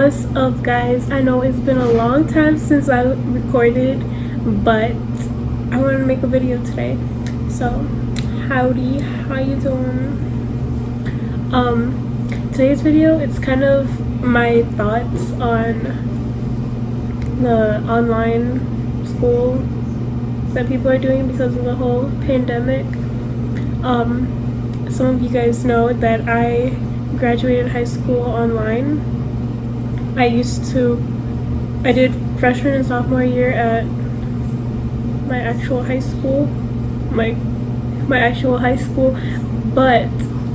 What's up, guys? I know it's been a long time since I recorded, but I want to make a video today. So, howdy, how you doing? Today's video, it's kind of my thoughts on the online school that people are doing because of the whole pandemic. Some of you guys know that I graduated high school online. I did freshman and sophomore year at my actual high school, my actual high school, but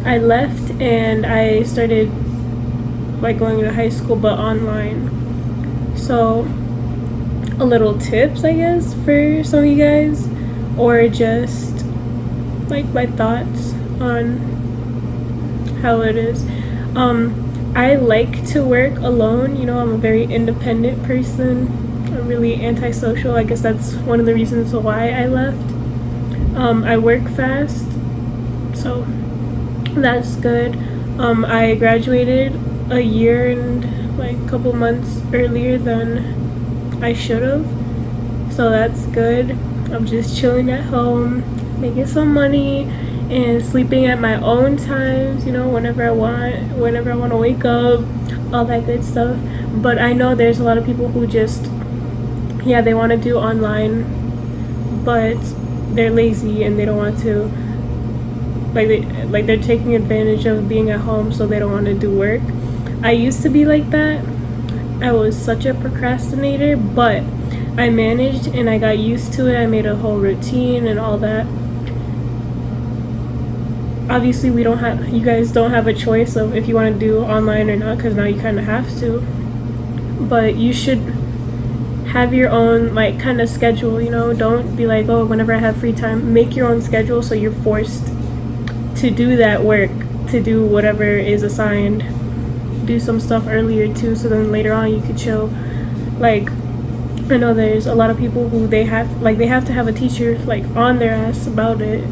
I left and I started going to high school but online. So a little tips, I guess, for some of you guys, or just my thoughts on how it is. I like to work alone. I'm a very independent person. I'm really antisocial. I guess that's one of the reasons why I left. I work fast, so that's good. I graduated a year and a couple months earlier than I should have, so that's good. I'm just chilling at home, making some money, and sleeping at my own times, whenever I want to wake up, all that good stuff. But I know there's a lot of people who just, they want to do online, but they're lazy and they don't want to, they're taking advantage of being at home, so they don't want to do work. I used to be like that. I was such a procrastinator, but I managed and I got used to it. I made a whole routine and all that. Obviously, you guys don't have a choice of if you want to do online or not, because now you kind of have to. But you should have your own kind of schedule. Don't be like, oh, whenever I have free time. Make your own schedule so you're forced to do that work, to do whatever is assigned. Do some stuff earlier too, so then later on you could chill. I know there's a lot of people who they have to have a teacher on their ass about it,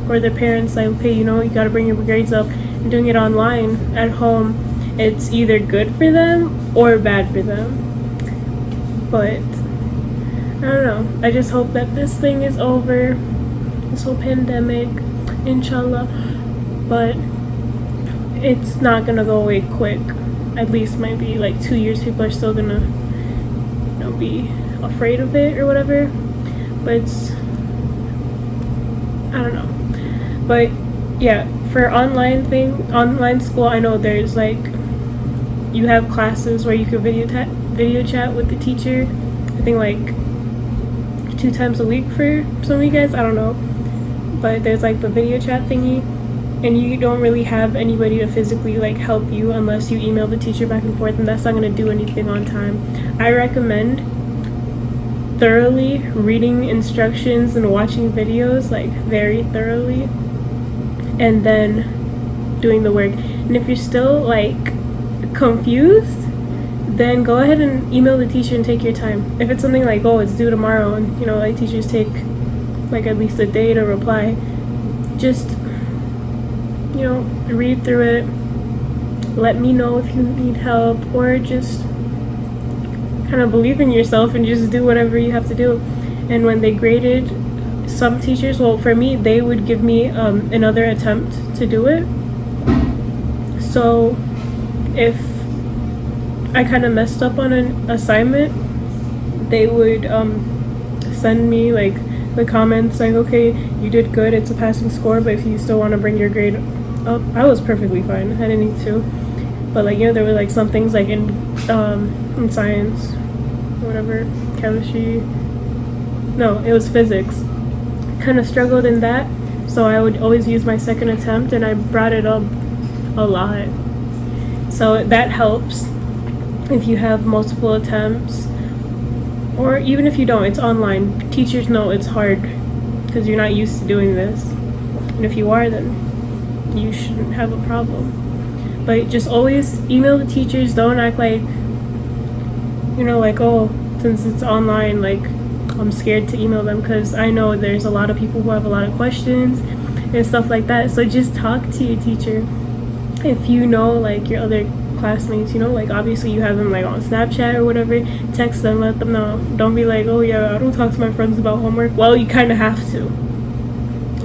or their parents okay, you gotta bring your grades up. And doing it online at home, it's either good for them or bad for them. But I don't know, I just hope that this thing is over, this whole pandemic, inshallah. But it's not gonna go away quick. At least maybe 2 years people are still gonna be afraid of it or whatever. But I don't know. But yeah, for online school, I know there's you have classes where you could video chat with the teacher. I think 2 times a week for some of you guys, I don't know. But there's the video chat thingy, and you don't really have anybody to physically help you unless you email the teacher back and forth, and that's not going to do anything on time. I recommend thoroughly reading instructions and watching videos very thoroughly, and then doing the work. And if you're still confused, then go ahead and email the teacher and take your time. If it's something oh, it's due tomorrow, and teachers take at least a day to reply, just read through it, let me know if you need help, or just kind of believe in yourself and just do whatever you have to do. And when they graded, some teachers, for me, they would give me another attempt to do it. So if I kind of messed up on an assignment, they would send me the comments okay, you did good, it's a passing score, but if you still want to bring your grade up. I was perfectly fine, I didn't need to. But there were some things in science, whatever, chemistry, no, it was physics, kind of struggled in that, so I would always use my second attempt, and I brought it up a lot. So that helps if you have multiple attempts, or even if you don't, it's online. Teachers know it's hard because you're not used to doing this, and if you are, then you shouldn't have a problem. But just always email the teachers. Don't act oh, since it's online, I'm scared to email them, because I know there's a lot of people who have a lot of questions and stuff like that. So just talk to your teacher. If your other classmates, you know, like obviously you have them like on Snapchat or whatever, text them, let them know. Don't be like, oh yeah, I don't talk to my friends about homework. Well, you kind of have to.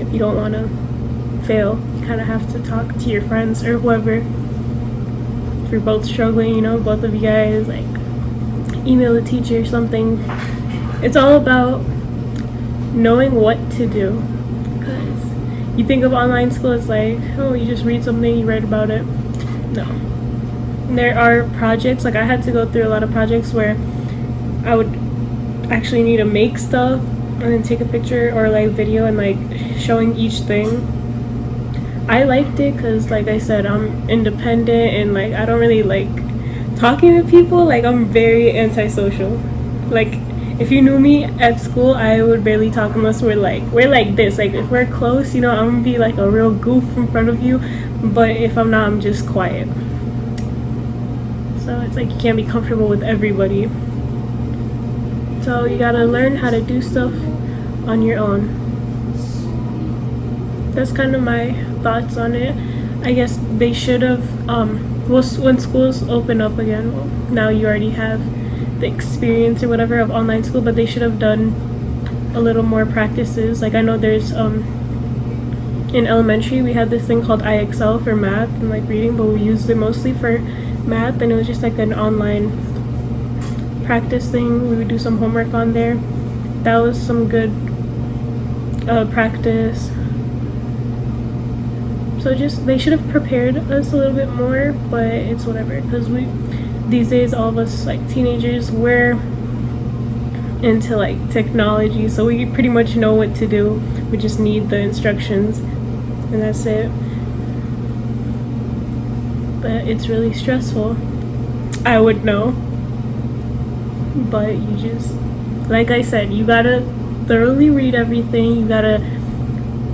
If you don't want to fail, you kind of have to talk to your friends or whoever. If you're both struggling, you know, both of you guys, like email the teacher or something. It's all about knowing what to do. Because you think of online school, it's like, oh, you just read something, you write about it. No. There are projects, like I had to go through a lot of projects where I would actually need to make stuff and then take a picture or like video and like showing each thing. I liked it because, like I said, I'm independent and like I don't really like talking to people. Like I'm very antisocial. Like if you knew me at school, I would barely talk unless we're like this. Like if we're close, you know, I'm gonna be like a real goof in front of you, but if I'm not, I'm just quiet. So it's like you can't be comfortable with everybody. So you gotta learn how to do stuff on your own. That's kind of my thoughts on it. I guess they should have, when schools open up again, well, now you already have the experience or whatever of online school, but they should have done a little more practices. Like I know there's, in elementary, we had this thing called IXL for math and like reading, but we used it mostly for math, and it was just like an online practice thing. We would do some homework on there. That was some good practice. So just, they should have prepared us a little bit more, but it's whatever, because these days, all of us like teenagers, we're into like technology, so we pretty much know what to do. We just need the instructions and that's it. But it's really stressful. I would know, but you just, like I said, you gotta thoroughly read everything. You gotta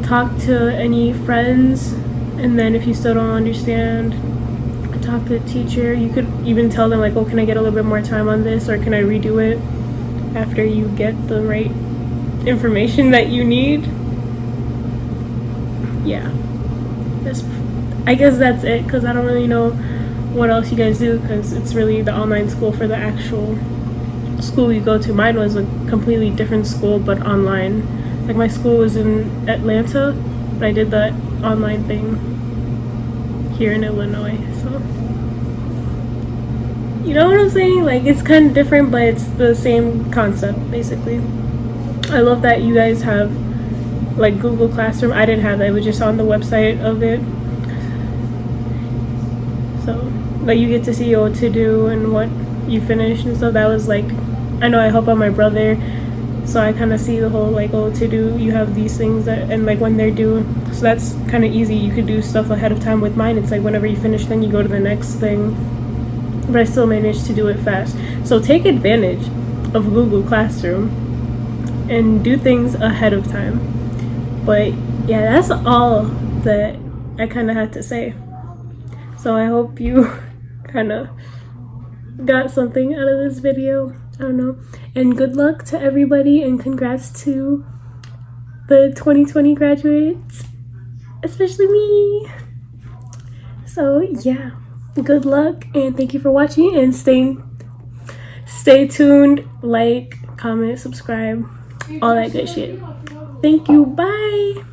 talk to any friends, and then if you still don't understand, talk to the teacher. You could even tell them like, oh, can I get a little bit more time on this, or can I redo it after you get the right information that you need. Yeah, I guess that's it, because I don't really know what else you guys do, because it's really the online school for the actual school you go to. Mine was a completely different school, but online. Like my school was in Atlanta, but I did that online thing here in Illinois. So you know what I'm saying? Like it's kind of different, but it's the same concept basically. I love that you guys have like Google Classroom. I didn't have that. It was just on the website of it. So like you get to see what to do and what you finished and stuff. That was like, I know I help out my brother, so I kind of see the whole like, oh, to do, you have these things that, and like when they're due, so that's kind of easy. You could do stuff ahead of time. With mine, it's like whenever you finish, then you go to the next thing, but I still managed to do it fast. So take advantage of Google Classroom and do things ahead of time. But yeah, that's all that I kind of had to say. So I hope you kind of got something out of this video. I don't know. And good luck to everybody, and congrats to the 2020 graduates, especially me. So yeah, good luck, and thank you for watching, and stay tuned, like, comment, subscribe, all that good shit. Thank you, bye.